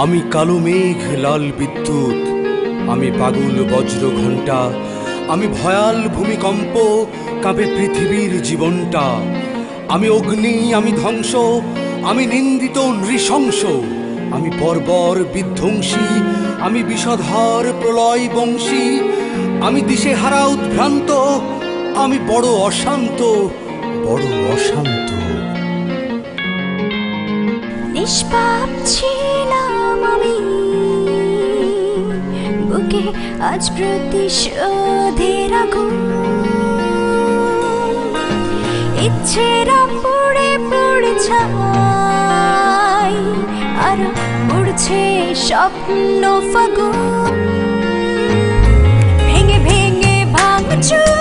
আমি কালো মেঘ লাল বিদ্যুৎ, আমি পাগল বজ্র ঘণ্টা, আমি ভয়াল ভূমিকম্প, কাঁপে পৃথিবীর জীবনটা। আমি অগ্নি, আমি ধ্বংস, আমি নিন্দিত নৃশংস, আমি বর্বর বিধ্বংসী, আমি বিষধর প্রলয় বংশী, আমি দিশেহারা উদ্ভ্রান্ত, আমি বড় অশান্ত, বড় অশান্ত। নিষ্পাপ ছিলাম আমি, বুকে আজ প্রতিশোধের আগুন, ইচ্ছেরা পুড়ে পুড়ে ছাই, আর উড়ছে স্বপ্ন ফাগুন। ভেঙে ভেঙে ভাঙচুর